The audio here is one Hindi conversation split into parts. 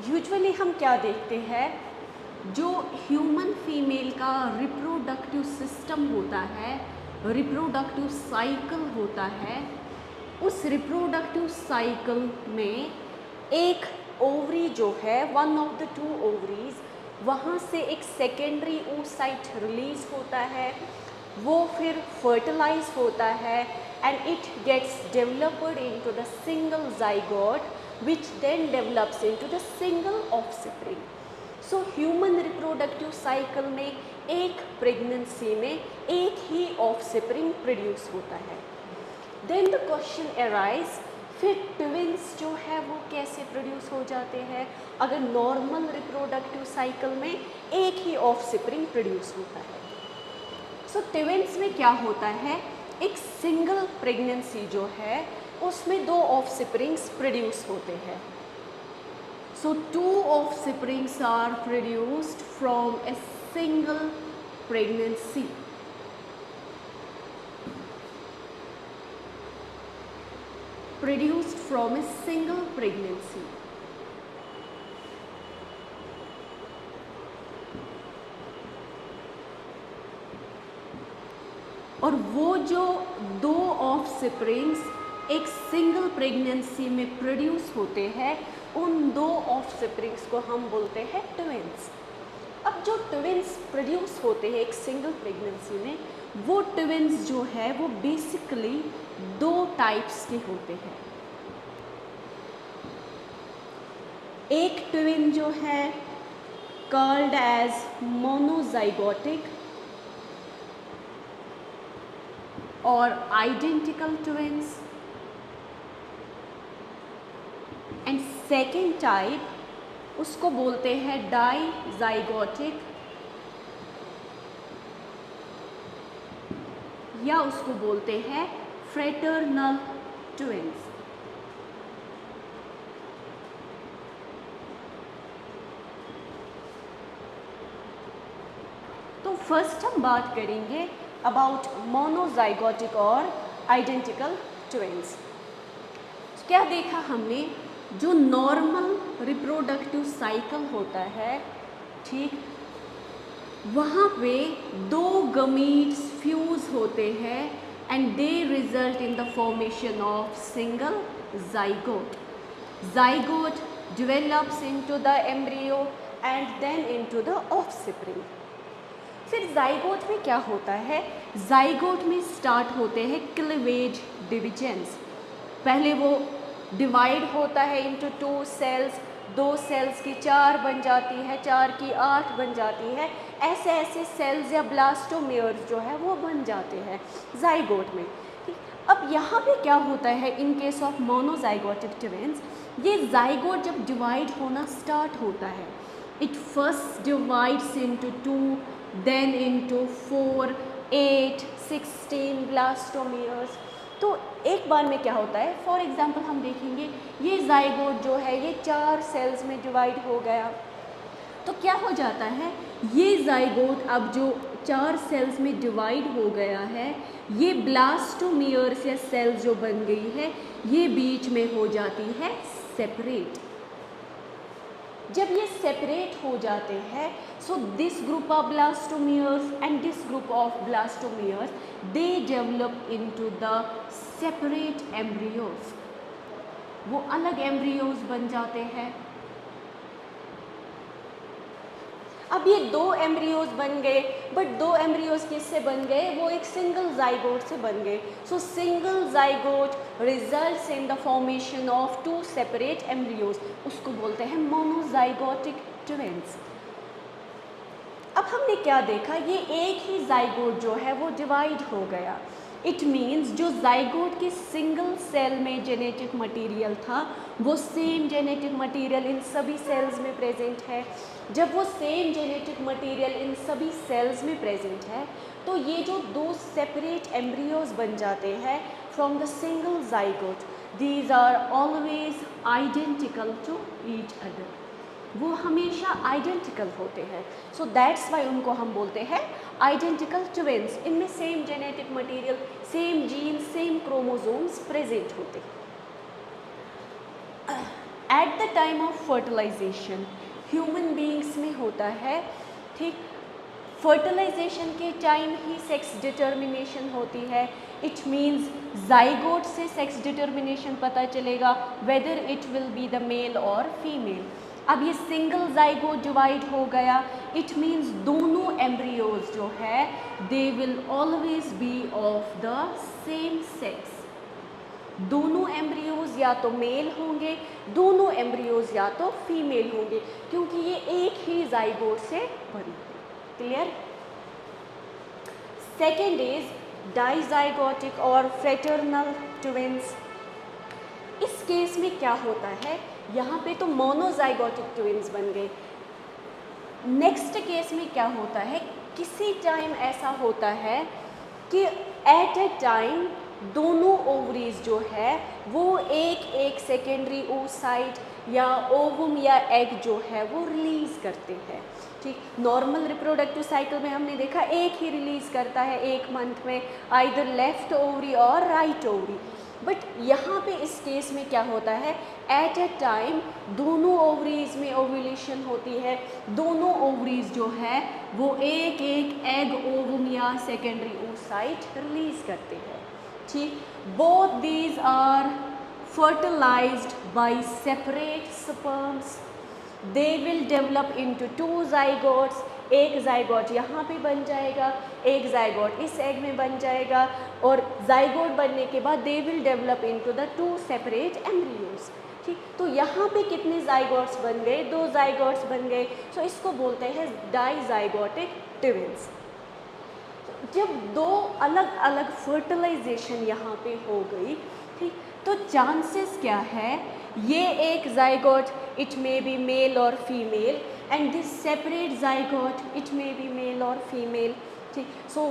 यूजुअली हम क्या देखते हैं, जो ह्यूमन फीमेल का रिप्रोडक्टिव सिस्टम होता है, रिप्रोडक्टिव साइकिल होता है, उस रिप्रोडक्टिव साइकिल में एक ओवरी जो है, one of the two ovaries, वहाँ से एक सेकेंडरी oocyte रिलीज होता है, वो फिर फर्टिलाइज होता है and it gets developed into the single zygote which then develops into the single offspring. So human reproductive cycle में एक प्रेगनेंसी में एक ही ऑफस्प्रिंग प्रोड्यूस होता है. Then the question arise, फिर ट्विंस जो है वो कैसे प्रोड्यूस हो जाते हैं अगर नॉर्मल रिप्रोडक्टिव साइकिल में एक ही ऑफस्प्रिंग प्रोड्यूस होता है. सो ट्विंस में क्या होता है, एक सिंगल प्रेगनेंसी जो है उसमें दो ऑफस्प्रिंग्स प्रोड्यूस होते हैं. So two offsprings are produced from a single pregnancy. Produced from a single pregnancy. और वो जो दो ऑफस्प्रिंग्स एक सिंगल प्रेगनेंसी में प्रोड्यूस होते हैं, उन दो ऑफस्प्रिंग्स को हम बोलते हैं ट्विंस. अब जो ट्विंस प्रोड्यूस होते हैं एक सिंगल प्रेगनेंसी में, वो ट्विंस जो है वो बेसिकली दो टाइप्स के होते हैं. एक ट्विन जो है कॉल्ड एज मोनोजाइगोटिक और identical twins, and second type उसको बोलते हैं डाइजाइगोटिक या उसको बोलते हैं फ्रेटर्नल ट्विंस. तो फर्स्ट हम बात करेंगे अबाउट मोनोजाइगोटिक और आइडेंटिकल ट्विंस. क्या देखा हमने, जो नॉर्मल रिप्रोडक्टिव साइकिल होता है, ठीक, वहाँ पे दो गमीट्स फ्यूज होते हैं and they result in the formation of single zygote. Zygote develops into the embryo and then into the offspring. फिर जाइगोट में क्या होता है, जाइगोट में स्टार्ट होते हैं क्लीवेज डिविजन्स. पहले वो डिवाइड होता है इनटू टू सेल्स, दो सेल्स की चार बन जाती है, चार की आठ बन जाती है, ऐसे ऐसे सेल्स या ब्लास्टोमेयर्स जो है वो बन जाते हैं जाइगोट में. अब यहाँ पे क्या होता है in case of monozygotic twins, ये जाइगोट जब डिवाइड होना स्टार्ट होता है, it first divides into two, then into 4, 8, 16 blastomeres. तो एक बार में क्या होता है, फॉर एग्जांपल हम देखेंगे ये जाइगोट जो है ये चार सेल्स में डिवाइड हो गया. तो क्या हो जाता है, ये जाइगोट अब जो चार सेल्स में डिवाइड हो गया है, ये ब्लास्टोमियर्स या सेल्स जो बन गई है, ये बीच में हो जाती है सेपरेट. जब ये सेपरेट हो जाते हैं, so this group of blastomeres and this group of blastomeres they develop into the separate embryos. वो अलग एम्ब्रियोज बन जाते हैं. अब ये दो एम्ब्रियोज बन गए, बट दो एम्ब्रियोज किससे बन गए, वो एक सिंगल जाइगोट से बन गए. So single zygote results in the formation of two separate embryos, उसको बोलते हैं मोनोजाइगोटिक ट्विंस. अब हमने क्या देखा, ये एक ही जाइगोट जो है वो डिवाइड हो गया. इट मीन्स जो जाइगोट के सिंगल सेल में जेनेटिक मटेरियल था, वो सेम जेनेटिक मटेरियल इन सभी सेल्स में प्रेजेंट है. जब वो सेम जेनेटिक मटेरियल इन सभी सेल्स में प्रेजेंट है, तो ये जो दो सेपरेट एम्ब्रियोज बन जाते हैं from the single zygote, these are always identical to each other. वो हमेशा आइडेंटिकल होते हैं. सो दैट्स वाई उनको हम बोलते हैं आइडेंटिकल ट्विंस. इनमें same genetic material, same gene, same chromosomes present होते हैं. At the time of fertilisation human beings में होता है, ठीक, फर्टिलाइजेशन के टाइम ही सेक्स डिटर्मिनेशन होती है। इट मीन्स जाइगोट से सेक्स डिटर्मिनेशन पता चलेगा whether it will be the male और फीमेल। अब ये सिंगल जाइगोट डिवाइड हो गया, इट मीन्स दोनों एम्ब्रियोज जो है they will always be of the same sex. दोनों एम्ब्रियोज या तो मेल होंगे, दोनों एम्ब्रियोज या तो फीमेल होंगे, क्योंकि ये एक ही जाइगोट से बने। क्लियर? सेकेंड इज डाइजाइगोटिक और फ्रेटर्नल ट्विंस। इस केस में क्या होता है, यहाँ पे तो मोनोजाइगोटिक ट्विंस बन गए। नेक्स्ट केस में क्या होता है, किसी टाइम ऐसा होता है कि एट ए टाइम दोनों ओवरीज जो है वो एक सेकेंडरी oocyte या ओवम या एग जो है वो रिलीज़ करते हैं। ठीक, नॉर्मल रिप्रोडक्टिव साइकिल में हमने देखा एक ही रिलीज़ करता है एक मंथ में, आइदर लेफ्ट ओवरी और राइट ओवरी। बट यहाँ पे इस केस में क्या होता है, एट ए टाइम दोनों ओवरीज में ओव्यूलेशन होती है, दोनों ओवरीज जो है वो एक एग ओवम या सेकेंडरी oocyte रिलीज़ करते हैं। ठीक, both these are fertilized by separate sperms. They will develop into two zygotes. एक जाइगोट यहाँ पे बन जाएगा, एक जाइगोट इस एग में बन जाएगा, और जाइगोट बनने के बाद they will develop into the two separate embryos. ठीक, तो यहाँ पे कितने जाइगोट्स बन गए, दो जाइगोट्स बन गए, सो इसको बोलते हैं डाइजाइगोटिक ट्विंस। जब दो अलग अलग फर्टिलाइजेशन यहाँ पे हो गई, ठीक, तो चांसेस क्या है, ये एक zygote it may be male और female and this separate zygote it may be male और फीमेल। ठीक, सो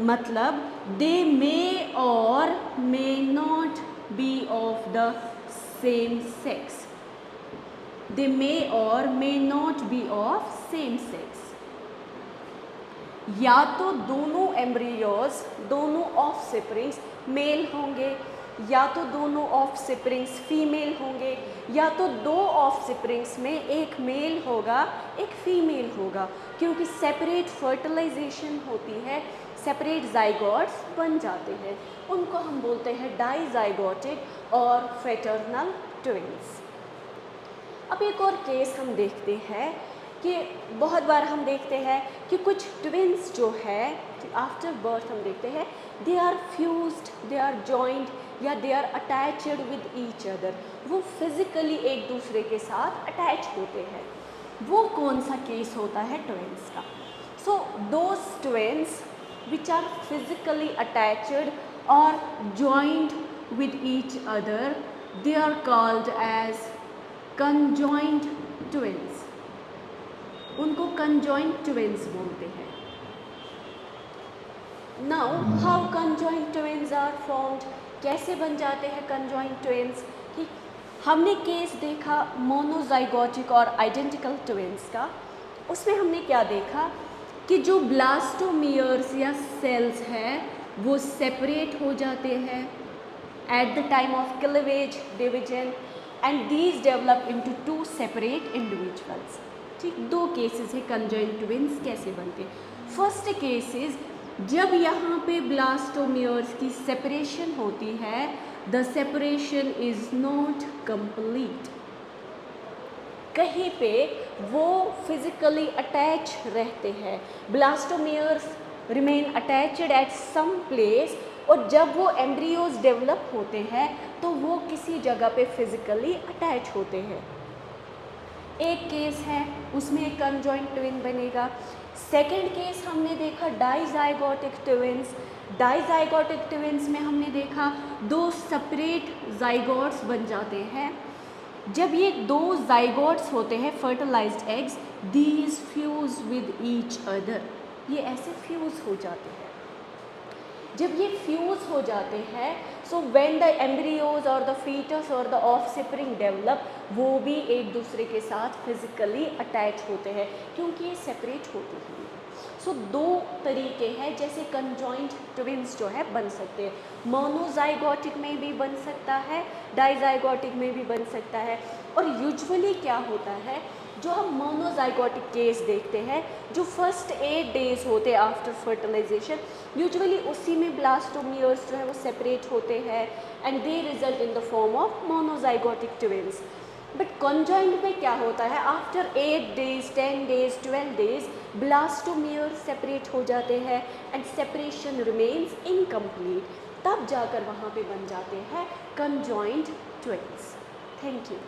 मतलब दे मे और may not be of the same sex, they may और may not be of same sex. या तो दोनों एम्ब्रियोज, दोनों ऑफस्प्रिंग्स मेल होंगे, या तो दोनों ऑफस्प्रिंग्स फीमेल होंगे, या तो दो ऑफस्प्रिंग्स में एक मेल होगा एक फीमेल होगा, क्योंकि सेपरेट फर्टिलाइजेशन होती है, सेपरेट जाइगोट्स बन जाते हैं, उनको हम बोलते हैं डाइजाइगोटिक और फ्रेटर्नल ट्विंस। अब एक और केस हम देखते हैं कि बहुत बार हम देखते हैं कि कुछ ट्विंस जो है आफ्टर बर्थ हम देखते हैं they are fused, they are joined या they are attached with each other, वो फिजिकली एक दूसरे के साथ अटैच होते हैं। वो कौन सा केस होता है ट्विंस का? So those twins which are physically attached और joined with each other they are called as conjoint twins, उनको कंजॉइंट ट्विंस बोलते हैं। Now how conjoint twins are formed, कैसे बन जाते हैं कंजॉइंट ट्विंस? ठीक, हमने केस देखा मोनोजाइगोटिक और आइडेंटिकल ट्विंस का, उसमें हमने क्या देखा कि जो ब्लास्टोमियर्स या सेल्स हैं वो सेपरेट हो जाते हैं at the time of cleavage division and these develop into two separate individuals. ठीक, दो केसेस है कंजॉइंट ट्विंस कैसे बनते। फर्स्ट केसेस जब यहाँ पे ब्लास्टोमियर्स की सेपरेशन होती है, the separation is not complete, कहीं पे वो फिजिकली अटैच रहते हैं, blastomeres remain attached at some place, और जब वो एम्ब्रियोज डेवलप होते हैं तो वो किसी जगह पे फिजिकली अटैच होते हैं। एक केस है उसमें एक कंजॉइंट ट्विन बनेगा। सेकेंड केस हमने देखा डाइजाइगोटिक ट्विंस। डाइजाइगोटिक ट्विंस में हमने देखा दो सेपरेट जाइगोट्स बन जाते हैं। जब ये दो जाइगोट्स होते हैं fertilised eggs, these fuse with each other, ये ऐसे फ्यूज हो जाते हैं। जब ये फ्यूज हो जाते हैं सो व्हेन द एम्ब्रियोज और द फीटस और द ऑफस्प्रिंग डेवलप, वो भी एक दूसरे के साथ फिजिकली अटैच होते हैं क्योंकि ये सेपरेट होते हैं। सो दो तरीके हैं जैसे कंजॉइंट ट्विंस जो है बन सकते हैं, मोनोजाइगोटिक में भी बन सकता है, डाइजाइगोटिक में भी बन सकता है। और यूजुअली क्या होता है, जो हम मोनोजाइगोटिक केस देखते हैं, जो फर्स्ट 8 डेज होते हैं आफ्टर फर्टिलाइजेशन, यूजुअली उसी में ब्लास्टोमियर्स जो है वो सेपरेट होते हैं and they result in the form of monozygotic twins. But conjoint में क्या होता है, after 8 days 10 days 12 days blastomere separate हो जाते हैं एंड सेपरेशन रिमेन्स इनकम्प्लीट, तब जाकर वहाँ पे बन जाते हैं कॉन्जॉइंट ट्विंस। Thank you.